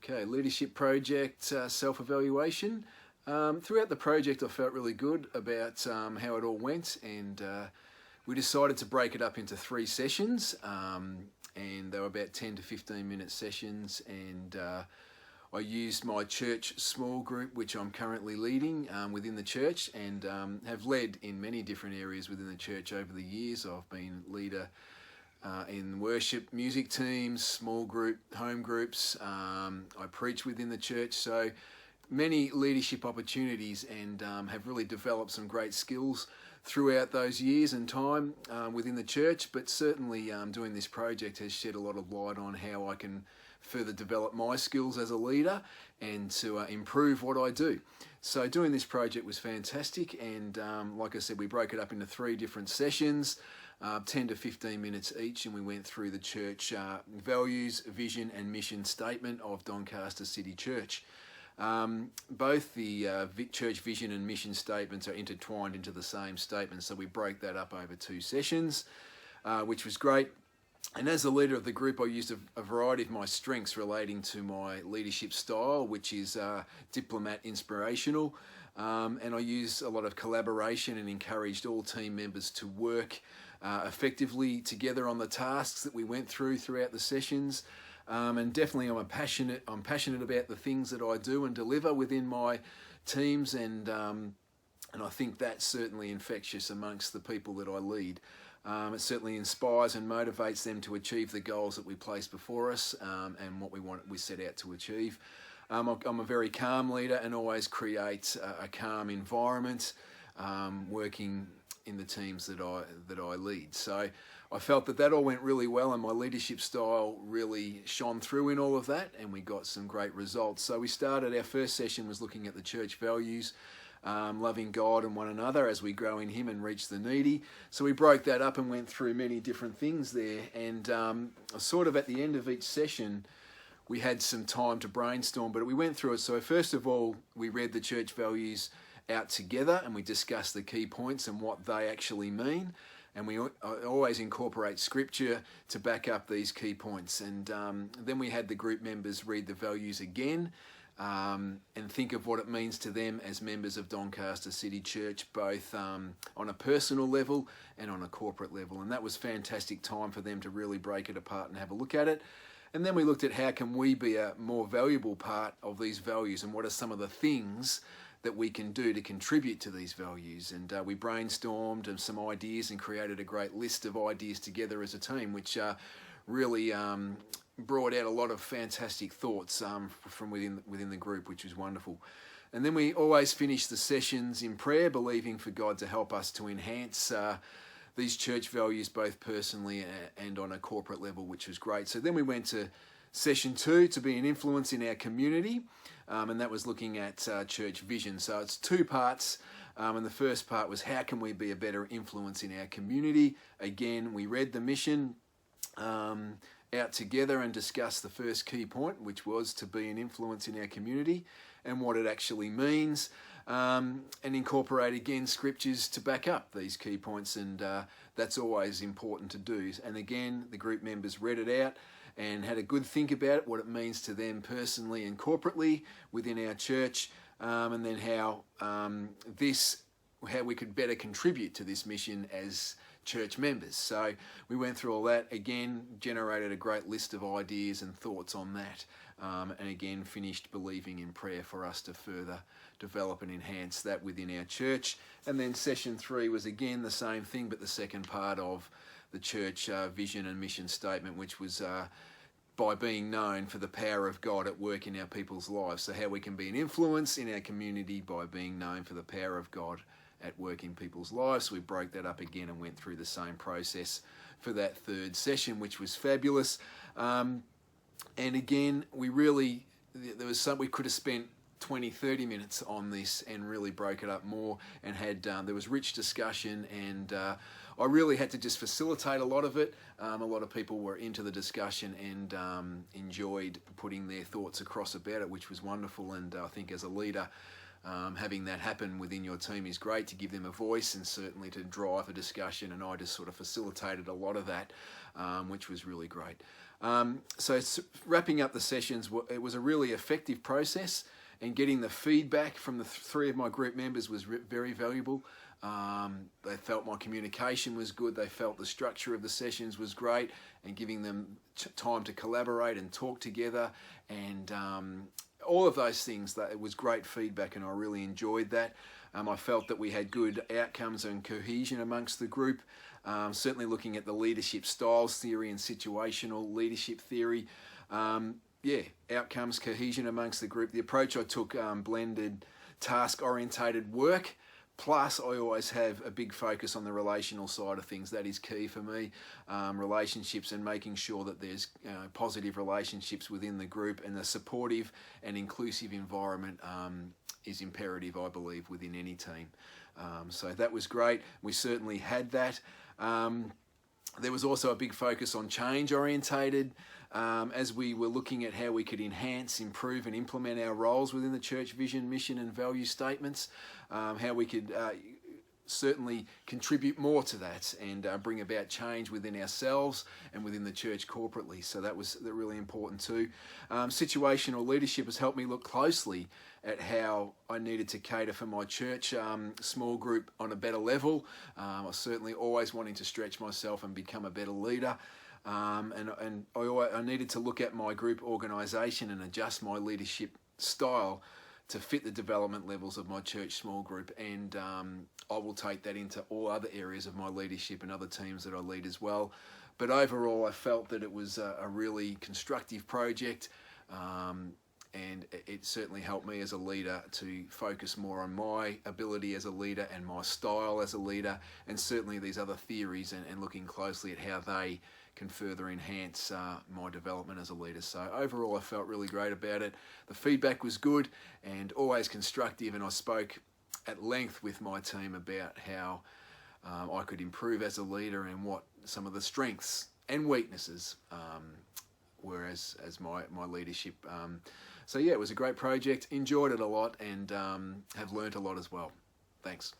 Okay, leadership project, self-evaluation. Throughout the project I felt really good about how it all went, and we decided to break it up into 3 sessions, and they were about 10 to 15 minute sessions, and I used my church small group, which I'm currently leading within the church, and have led in many different areas within the church over the years. I've been leader in worship music teams, small group, home groups. I preach within the church, so many leadership opportunities, and have really developed some great skills throughout those years and time within the church. But certainly doing this project has shed a lot of light on how I can further develop my skills as a leader and to improve what I do. So doing this project was fantastic, and like I said, we broke it up into 3 different sessions, 10 to 15 minutes each, and we went through the church values, vision and mission statement of Doncaster City Church. Both the church vision and mission statements are intertwined into the same statement, so we broke that up over 2 sessions, which was great. And as the leader of the group, I used a variety of my strengths relating to my leadership style, which is diplomat inspirational, and I used a lot of collaboration and encouraged all team members to work effectively together on the tasks that we went throughout the sessions. And definitely I'm passionate about the things that I do and deliver within my teams, and I think that's certainly infectious amongst the people that I lead. It certainly inspires and motivates them to achieve the goals that we place before us, and what we set out to achieve. I'm a very calm leader and always create a calm environment working in the teams that I lead. So I felt that all went really well, and my leadership style really shone through in all of that, and we got some great results. So we started, our first session was looking at the church values, loving God and one another as we grow in Him and reach the needy. So we broke that up and went through many different things there, and sort of at the end of each session we had some time to brainstorm, but we went through it. So first of all, we read the church values out together, and we discussed the key points and what they actually mean, and we always incorporate scripture to back up these key points. And then we had the group members read the values again, and think of what it means to them as members of Doncaster City Church, both on a personal level and on a corporate level. And that was fantastic time for them to really break it apart and have a look at it. And then we looked at how can we be a more valuable part of these values, and what are some of the things that we can do to contribute to these values. And we brainstormed some ideas and created a great list of ideas together as a team, which really brought out a lot of fantastic thoughts from within the group, which was wonderful. And then we always finish the sessions in prayer, believing for God to help us to enhance these church values both personally and on a corporate level, which was great. So then we went to session 2 to be an influence in our community, and that was looking at church vision. So it's 2 parts, and the first part was how can we be a better influence in our community. Again, we read the mission out together and discussed the first key point, which was to be an influence in our community and what it actually means, and incorporate again scriptures to back up these key points, and that's always important to do. And again, the group members read it out and had a good think about it, what it means to them personally and corporately within our church, and then how we could better contribute to this mission as church members. So we went through all that, again generated a great list of ideas and thoughts on that, and again finished believing in prayer for us to further develop and enhance that within our church. And then session 3 was again the same thing, but the second part of the church vision and mission statement, which was by being known for the power of God at work in our people's lives. So how we can be an influence in our community by being known for the power of God at work in people's lives. So we broke that up again and went through the same process for that 3rd session, which was fabulous. And again, we could have spent 20-30 minutes on this and really broke it up more, and had there was rich discussion, and I really had to just facilitate a lot of it. A lot of people were into the discussion and enjoyed putting their thoughts across about it, which was wonderful. And I think as a leader, having that happen within your team is great, to give them a voice and certainly to drive a discussion, and I just sort of facilitated a lot of that, which was really great. So wrapping up the sessions, it was a really effective process, and getting the feedback from the three of my group members was very valuable. They felt my communication was good, they felt the structure of the sessions was great, and giving them time to collaborate and talk together, and all of those things, that it was great feedback, and I really enjoyed that. I felt that we had good outcomes and cohesion amongst the group. Certainly looking at the leadership styles theory and situational leadership theory. Outcomes, cohesion amongst the group. The approach I took blended task-orientated work, plus I always have a big focus on the relational side of things. That is key for me. Relationships, and making sure that there's positive relationships within the group, and the supportive and inclusive environment is imperative, I believe, within any team. So that was great. We certainly had that. There was also a big focus on change-orientated, as we were looking at how we could enhance, improve and implement our roles within the church vision, mission and value statements, how we could certainly contribute more to that, and bring about change within ourselves and within the church corporately. So that was really important too. Situational leadership has helped me look closely at how I needed to cater for my church small group on a better level. I was certainly always wanting to stretch myself and become a better leader. And I needed to look at my group organisation and adjust my leadership style to fit the development levels of my church small group, and I will take that into all other areas of my leadership and other teams that I lead as well. But overall, I felt that it was a really constructive project, and it certainly helped me as a leader to focus more on my ability as a leader and my style as a leader, and certainly these other theories, and looking closely at how they can further enhance my development as a leader. So overall, I felt really great about it. The feedback was good and always constructive, and I spoke at length with my team about how I could improve as a leader, and what some of the strengths and weaknesses were as my leadership. So yeah, it was a great project, enjoyed it a lot, and have learnt a lot as well. Thanks.